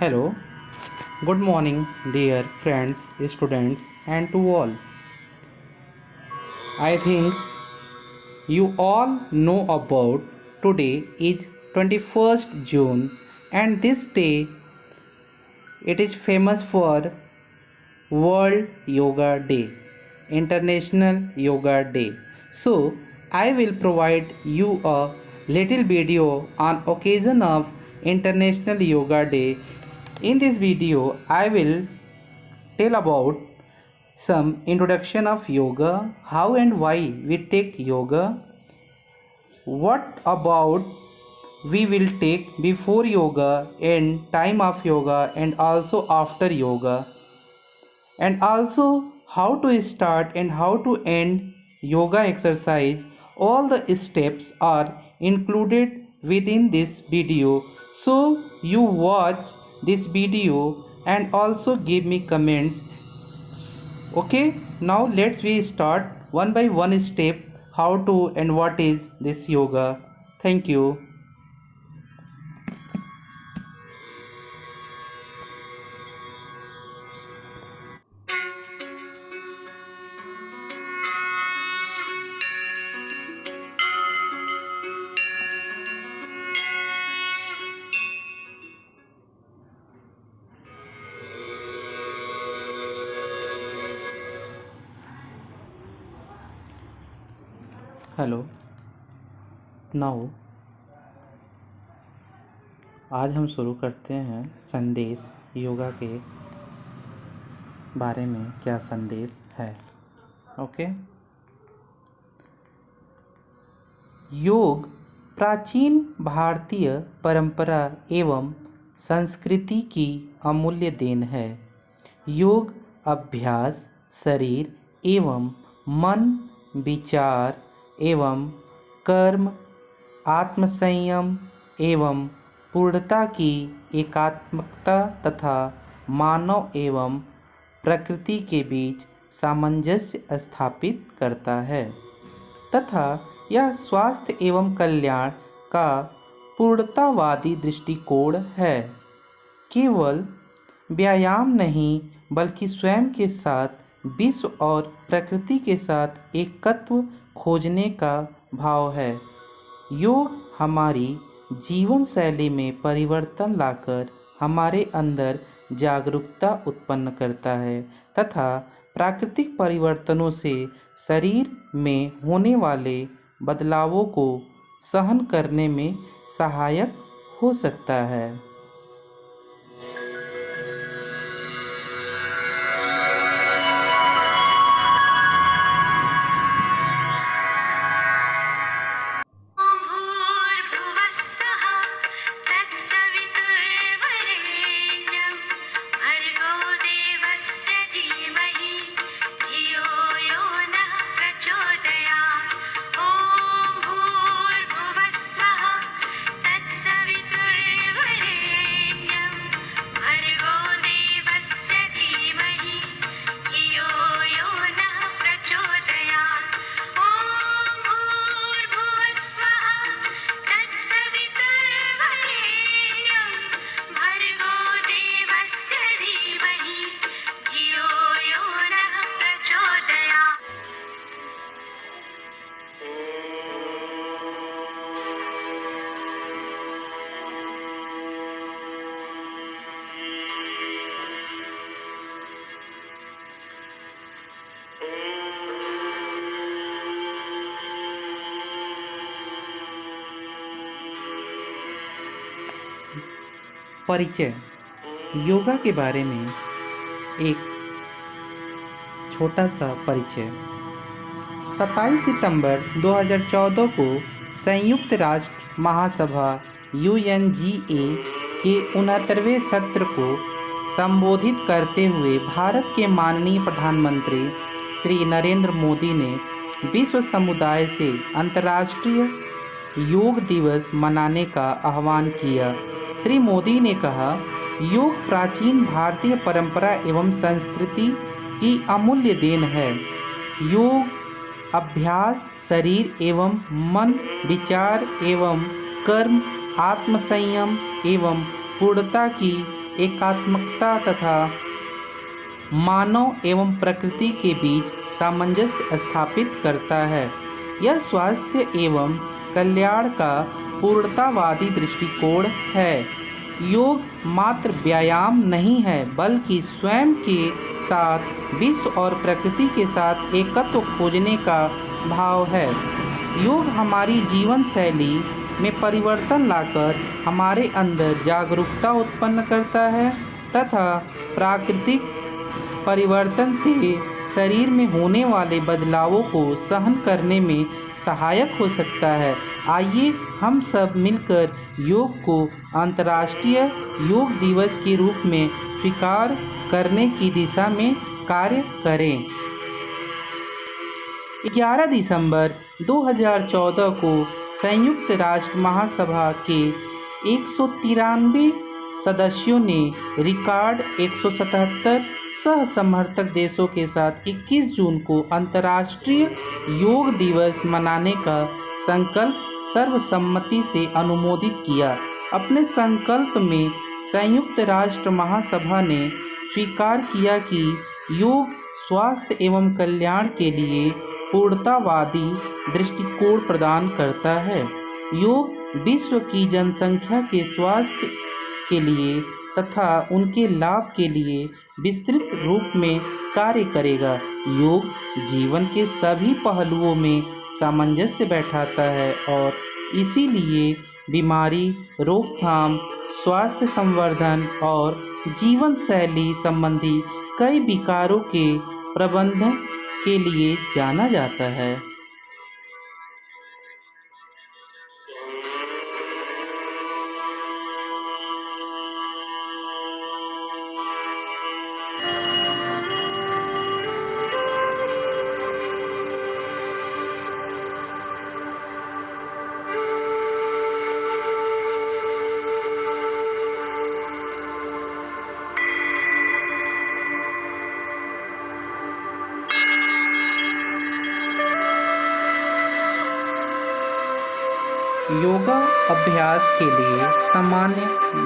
Hello, good morning, dear friends, students, and to all. I think you all know about today is 21st June, and this day it is famous for World Yoga Day, International Yoga Day. So, I will provide you a little video on occasion of International Yoga Day. In this video, I will tell about some introduction of yoga, how and why we take yoga, what about we will take before yoga and time of yoga and also after yoga, and also how to start and how to end yoga exercise. All the steps are included within this video, so you watch this video and also give me comments. Okay, now let's we start one by one step how to and what is this yoga. Thank you. Hello, now आज हम शुरू करते हैं संदेश योगा के बारे में क्या संदेश है। ओके, योग प्राचीन भारतीय परंपरा एवं संस्कृति की अमूल्य देन है। योग अभ्यास शरीर एवं मन, विचार एवं कर्म, आत्मसंयम एवं पूर्णता की एकात्मकता तथा मानव एवं प्रकृति के बीच सामंजस्य स्थापित करता है तथा यह स्वास्थ्य एवं कल्याण का पूर्णतावादी दृष्टिकोण है। केवल व्यायाम नहीं बल्कि स्वयं के साथ विश्व और प्रकृति के साथ एकत्व खोजने का भाव है। योग हमारी जीवन शैली में परिवर्तन लाकर हमारे अंदर जागरूकता उत्पन्न करता है तथा प्राकृतिक परिवर्तनों से शरीर में होने वाले बदलावों को सहन करने में सहायक हो सकता है। परिचय। योगा के बारे में एक छोटा सा परिचय। 27 सितंबर 2014 को संयुक्त राष्ट्र महासभा UNGA के 69वें सत्र को संबोधित करते हुए भारत के माननीय प्रधानमंत्री श्री नरेंद्र मोदी ने विश्व समुदाय से अंतर्राष्ट्रीय योग दिवस मनाने का आह्वान किया। श्री मोदी ने कहा, योग प्राचीन भारतीय परंपरा एवं संस्कृति की अमूल्य देन है। योग अभ्यास शरीर एवं मन, विचार एवं कर्म, आत्मसंयम एवं पूर्णता की एकात्मकता तथा मानव एवं प्रकृति के बीच सामंजस्य स्थापित करता है। यह स्वास्थ्य एवं कल्याण का पूर्णतावादी दृष्टिकोण है। योग मात्र व्यायाम नहीं है, बल्कि स्वयं के साथ विश्व और प्रकृति के साथ एकत्व खोजने का भाव है। योग हमारी जीवन शैली में परिवर्तन लाकर हमारे अंदर जागरूकता उत्पन्न करता है तथा प्राकृतिक परिवर्तन से शरीर में होने वाले बदलावों को सहन करने में सहायक हो सकता है। आइए हम सब मिलकर योग को अंतर्राष्ट्रीय योग दिवस के रूप में स्वीकार करने की दिशा में कार्य करें। 11 दिसंबर 2014 को संयुक्त राष्ट्र महासभा के 193 सदस्यों ने रिकॉर्ड 177 सह समर्थक देशों के साथ 21 जून को अंतर्राष्ट्रीय योग दिवस मनाने का संकल्प सर्वसम्मति से अनुमोदित किया। अपने संकल्प में संयुक्त राष्ट्र महासभा ने स्वीकार किया कि योग स्वास्थ्य एवं कल्याण के लिए पूर्णतावादी दृष्टिकोण प्रदान करता है। योग विश्व की जनसंख्या के स्वास्थ्य के लिए तथा उनके लाभ के लिए विस्तृत रूप में कार्य करेगा। योग जीवन के सभी पहलुओं में सामंजस्य बैठाता है और इसीलिए बीमारी, रोकथाम, स्वास्थ्य संवर्धन और जीवन शैली संबंधी कई विकारों के प्रबंधन के लिए जाना जाता है। योगा अभ्यास के लिए सामान्य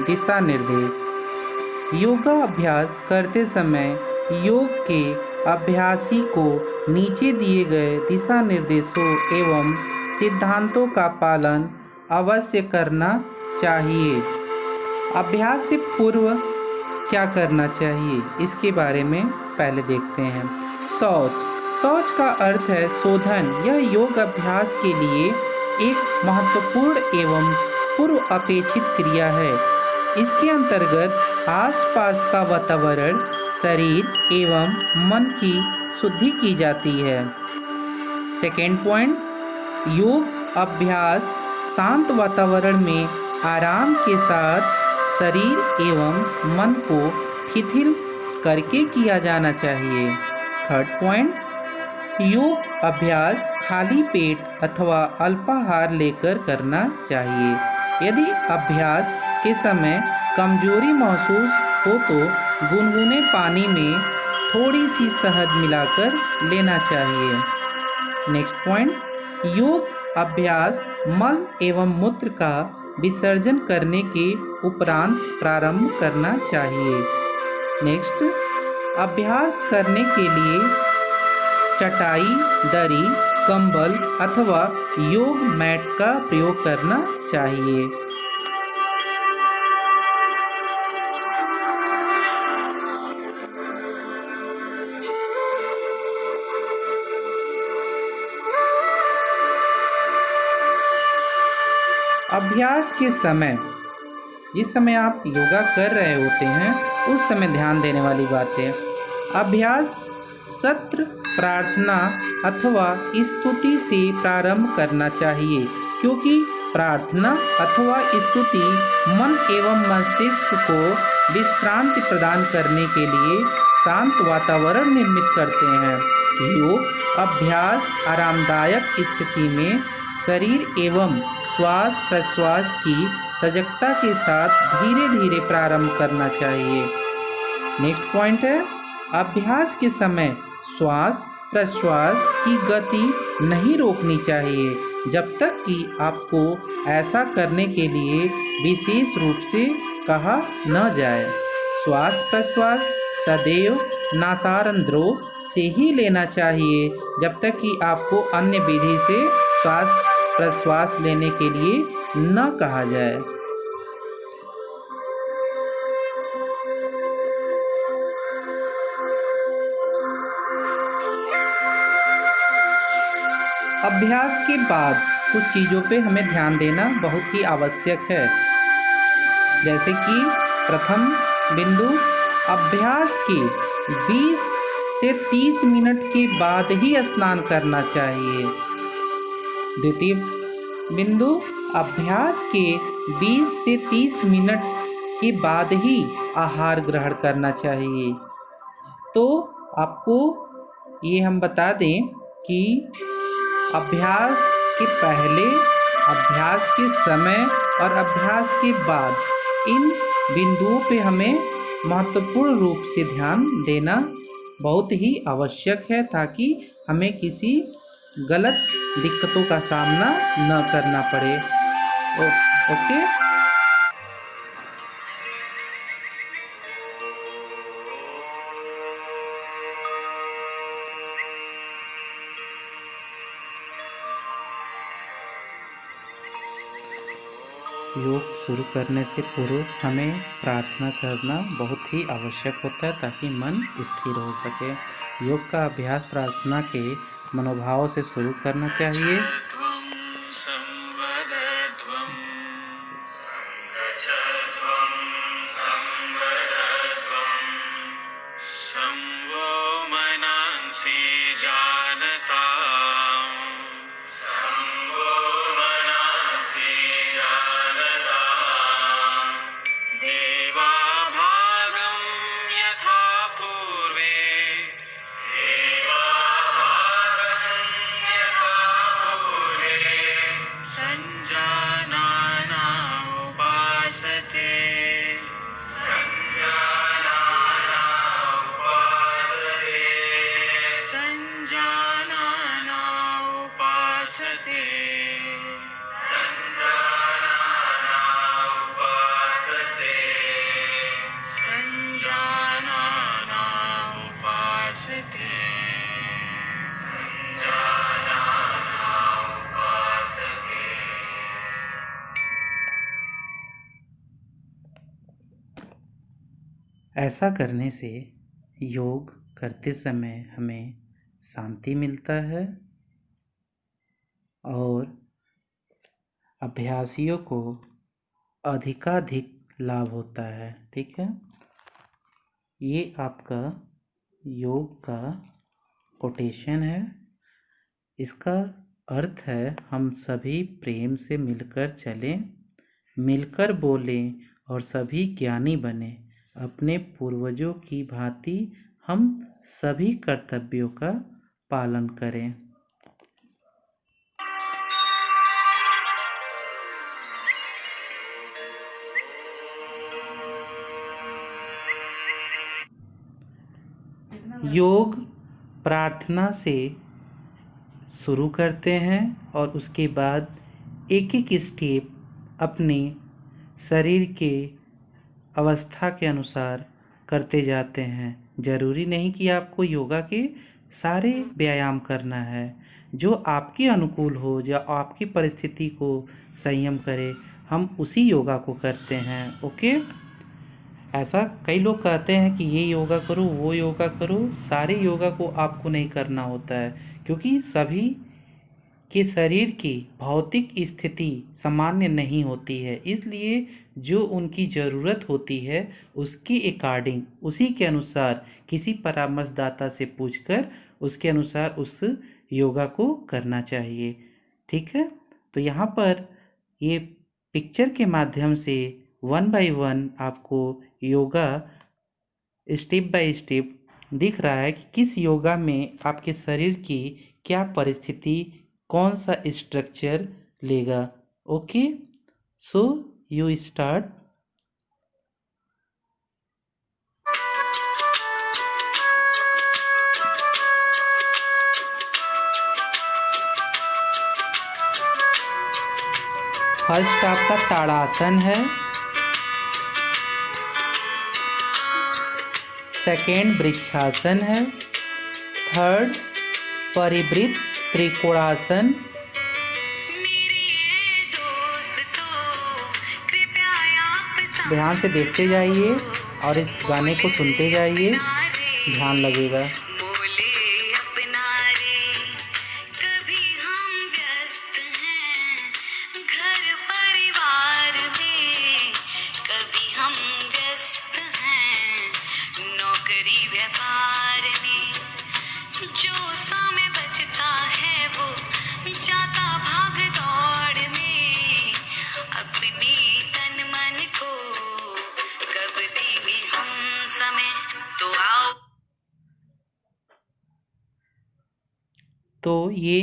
दिशा निर्देश। योगा अभ्यास करते समय योग के अभ्यासी को नीचे दिए गए दिशा निर्देशों एवं सिद्धांतों का पालन अवश्य करना चाहिए। अभ्यास से पूर्व क्या करना चाहिए, इसके बारे में पहले देखते हैं। शौच का अर्थ है शोधन। यह योग अभ्यास के लिए एक महत्वपूर्ण एवं पूर्व अपेक्षित क्रिया है। इसके अंतर्गत आसपास का वातावरण, शरीर एवं मन की शुद्धि की जाती है। सेकेंड पॉइंट, योग अभ्यास शांत वातावरण में आराम के साथ शरीर एवं मन को शिथिल करके किया जाना चाहिए। थर्ड पॉइंट, योग अभ्यास खाली पेट अथवा अल्पाहार लेकर करना चाहिए। यदि अभ्यास के समय कमजोरी महसूस हो तो गुनगुने पानी में थोड़ी सी शहद मिलाकर लेना चाहिए। नेक्स्ट पॉइंट, योग अभ्यास मल एवं मूत्र का विसर्जन करने के उपरांत प्रारंभ करना चाहिए। नेक्स्ट, अभ्यास करने के लिए चटाई, दरी, कंबल अथवा योग मैट का प्रयोग करना चाहिए। अभ्यास के समय, जिस समय आप योगा कर रहे होते हैं उस समय ध्यान देने वाली बात है। अभ्यास सत्र, प्रार्थना अथवा स्तुति से प्रारंभ करना चाहिए, क्योंकि प्रार्थना अथवा स्तुति मन एवं मस्तिष्क को विश्रांति प्रदान करने के लिए शांत वातावरण निर्मित करते हैं। योग अभ्यास आरामदायक स्थिति में शरीर एवं श्वास प्रश्वास की सजगता के साथ धीरे धीरे प्रारंभ करना चाहिए। नेक्स्ट पॉइंट है, अभ्यास के समय श्वास प्रश्वास की गति नहीं रोकनी चाहिए जब तक कि आपको ऐसा करने के लिए विशेष रूप से कहा न जाए। श्वास प्रश्वास सदैव नासारंध्रों से ही लेना चाहिए जब तक कि आपको अन्य विधि से श्वास प्रश्वास लेने के लिए न कहा जाए। अभ्यास के बाद कुछ चीज़ों पे हमें ध्यान देना बहुत ही आवश्यक है। जैसे कि प्रथम बिंदु, अभ्यास के 20 से 30 मिनट के बाद ही स्नान करना चाहिए। द्वितीय बिंदु, अभ्यास के 20 से 30 मिनट के बाद ही आहार ग्रहण करना चाहिए। तो आपको ये हम बता दें कि अभ्यास के पहले, अभ्यास के समय और अभ्यास के बाद इन बिंदुओं पे हमें महत्वपूर्ण रूप से ध्यान देना बहुत ही आवश्यक है, ताकि हमें किसी गलत दिक्कतों का सामना न करना पड़े। ओके। योग शुरू करने से पूर्व हमें प्रार्थना करना बहुत ही आवश्यक होता है, ताकि मन स्थिर हो सके। योग का अभ्यास प्रार्थना के मनोभाव से शुरू करना चाहिए। ऐसा करने से योग करते समय हमें शांति मिलता है और अभ्यासियों को अधिकाधिक लाभ होता है। ठीक है, ये आपका योग का कोटेशन है। इसका अर्थ है हम सभी प्रेम से मिलकर चलें, मिलकर बोलें और सभी ज्ञानी बने। अपने पूर्वजों की भांति हम सभी कर्तव्यों का पालन करें। योग प्रार्थना से शुरू करते हैं और उसके बाद एक एक स्टेप अपने शरीर के अवस्था के अनुसार करते जाते हैं। ज़रूरी नहीं कि आपको योगा के सारे व्यायाम करना है। जो आपके अनुकूल हो, जो आपकी परिस्थिति को संयम करे, हम उसी योगा को करते हैं। ओके। ऐसा कई लोग कहते हैं कि ये योगा करो, वो योगा करो। सारे योगा को आपको नहीं करना होता है, क्योंकि सभी के शरीर की भौतिक स्थिति सामान्य नहीं होती है। इसलिए जो उनकी ज़रूरत होती है उसके अकॉर्डिंग, उसी के अनुसार किसी परामर्शदाता से पूछकर उसके अनुसार उस योगा को करना चाहिए। ठीक है, तो यहाँ पर ये पिक्चर के माध्यम से 1 बाय 1 आपको योगा स्टेप बाय स्टेप दिख रहा है कि किस योगा में आपके शरीर की क्या परिस्थिति, कौन सा स्ट्रक्चर लेगा। Okay, so you start. First आपका ताड़ासन है। सेकेंड वृक्षासन है। थर्ड परिवृत त्रिकोणासन। ध्यान से देखते जाइए और इस गाने को सुनते जाइए, ध्यान लगेगा। जो समय बचता है वो जाता भाग दौड़ में, अपनी तन मन को कब देंगे हम समय, तो आओ। तो ये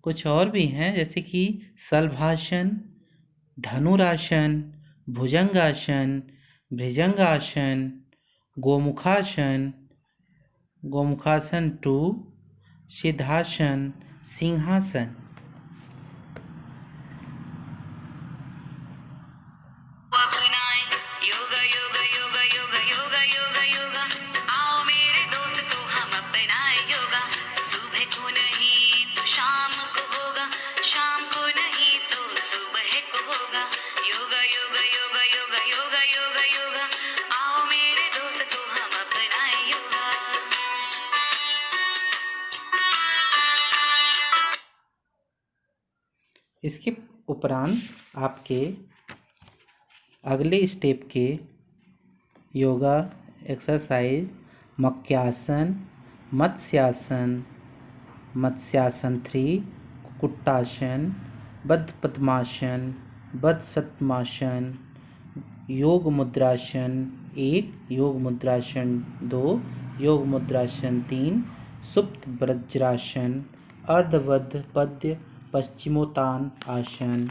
कुछ और भी हैं, जैसे कि शलभासन, धनुरासन, भुजंगासन, भुजंगासन, गोमुखासन, गोमुखासन 2, सिद्धासन, सिंहासन। योगा योगा योगा योगा योगा योगा योगा, आओ मेरे दोस्तों हम अपनाए योगा। सुबह को नहीं तो शाम को होगा, शाम को नहीं तो सुबह को होगा। योगा योगा योगा योगा योगा योगा योगा, आओ मेरे दोस्तों हम अपनाए योगा। इसके उपरांत आपके अगले स्टेप के योगा एक्सरसाइज मक्यासन, मत्स्यासन, मत्स्यासन 3, कुक्कुटासन, बद्ध पद्मासन, बद्ध सत्मासन, योग मुद्रासन 1, योग मुद्रासन 2, योग मुद्रासन 3, सुप्त वज्रासन, अर्धवद्ध पद्य पश्चिमोत्तान आसन।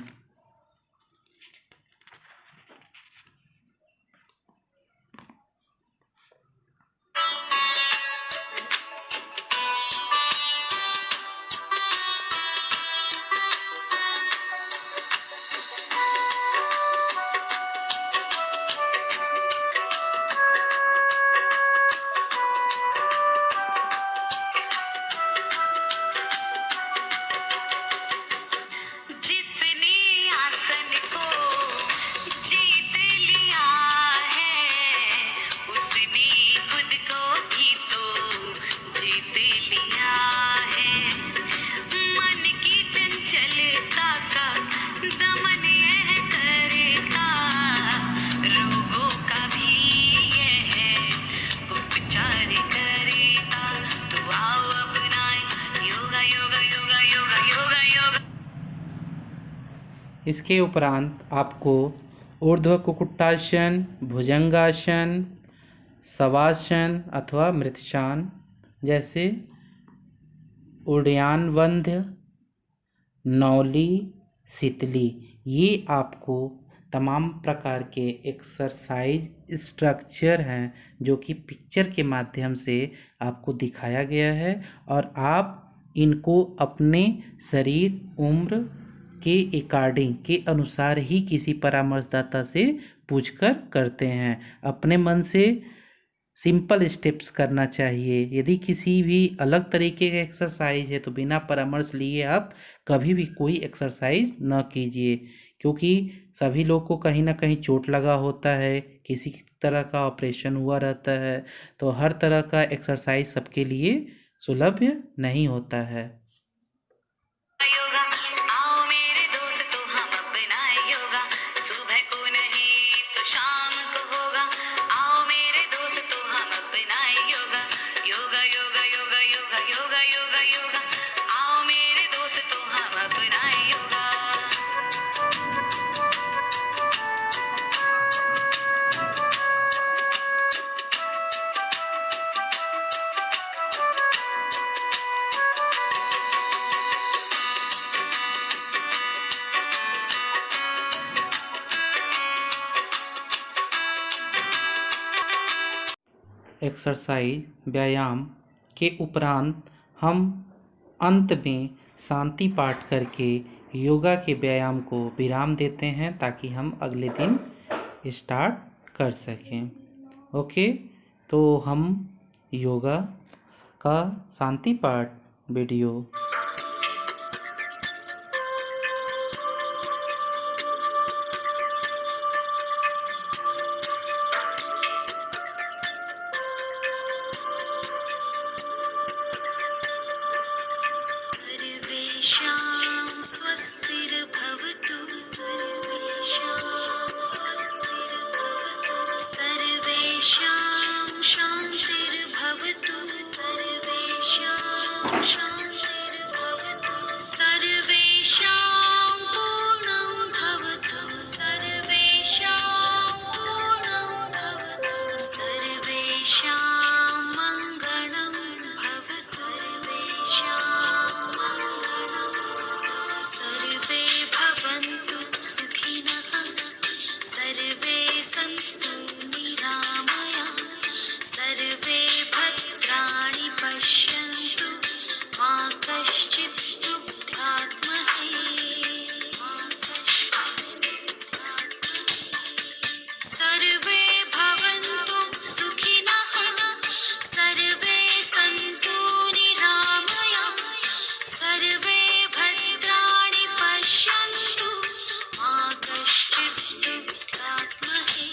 जिसने आसन को जीत लिया है, उसने खुद को भी तो जीत लिया है। मन की चंचलता का दमन यह करेगा, रोगों का भी यह उपचार करेगा। तो आओ अपनाए योगा योगा योगा योगा योगा योगा। इसके उपरांत आपको ऊर्ध्व कुक्कुटासन, भुजंगासन, शवासन अथवा मृत्शासन जैसे उड्डयन वंद्य, नौली, शीतली, ये आपको तमाम प्रकार के एक्सरसाइज स्ट्रक्चर हैं जो कि पिक्चर के माध्यम से आपको दिखाया गया है, और आप इनको अपने शरीर उम्र के अकॉर्डिंग के अनुसार ही किसी परामर्शदाता से पूछकर करते हैं। अपने मन से सिंपल स्टेप्स करना चाहिए। यदि किसी भी अलग तरीके का एक्सरसाइज है तो बिना परामर्श लिए आप कभी भी कोई एक्सरसाइज न कीजिए, क्योंकि सभी लोग को कहीं ना कहीं चोट लगा होता है, किसी तरह का ऑपरेशन हुआ रहता है, तो हर तरह का एक्सरसाइज सबके लिए सुलभ नहीं होता है। योगा, आओ मेरे दोस्तों हम अपनाए योगा। सुबह को नहीं तो शाम को होगा, आओ मेरे दोस्तों हम अपनाए योगा। योगा योगा योगा योगा योगा योगा योगा, आओ मेरे दोस्तों हम अपनाए योगा। एक्सरसाइज व्यायाम के उपरांत हम अंत में शांति पाठ करके योगा के व्यायाम को विराम देते हैं ताकि हम अगले दिन स्टार्ट कर सकें। ओके, तो हम योगा का शांति पाठ वीडियो सर्वेषां स्वस्तिर्भवतु सर्वेषां शान्तिर्भवतु सर्वेषां पूर्णं भवतु सर्वेषां मङ्गलं भवतु सर्वे भवन्तु सुखिनः सर्वे सन्तु निरामयाः सर्वे भद्राणि पश्यन्तु मा कश्चित् दुःखात्महे सर्वे भवन्तु सुखिनः सर्वे सन्तु निरामयाः सर्वे भद्राणि पश्यन्तु मा कश्चित् दुःखात्महे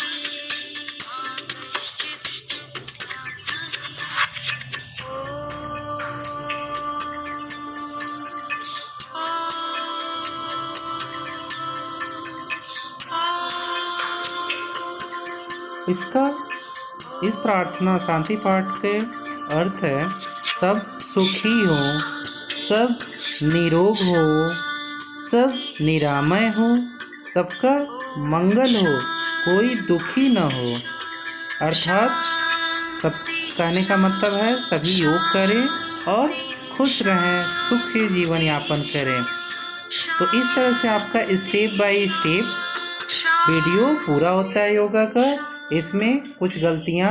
इस प्रार्थना शांति पाठ के अर्थ है सब सुखी हो, सब निरोग हो, सब निरामय हो, सबका मंगल हो, कोई दुखी न हो। अर्थात सब कहने का मतलब है सभी योग करें और खुश रहें, सुख से जीवन यापन करें। तो इस तरह से आपका स्टेप बाय स्टेप वीडियो पूरा होता है योगा का। इसमें कुछ गलतियां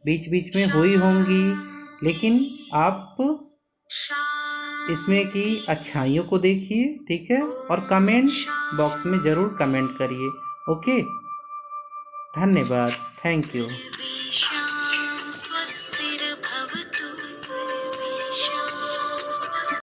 बीच बीच में हुई होंगी, लेकिन आप इसमें की अच्छाइयों को देखिए, ठीक है, और कमेंट बॉक्स में ज़रूर कमेंट करिए। ओके, धन्यवाद, थैंक यू।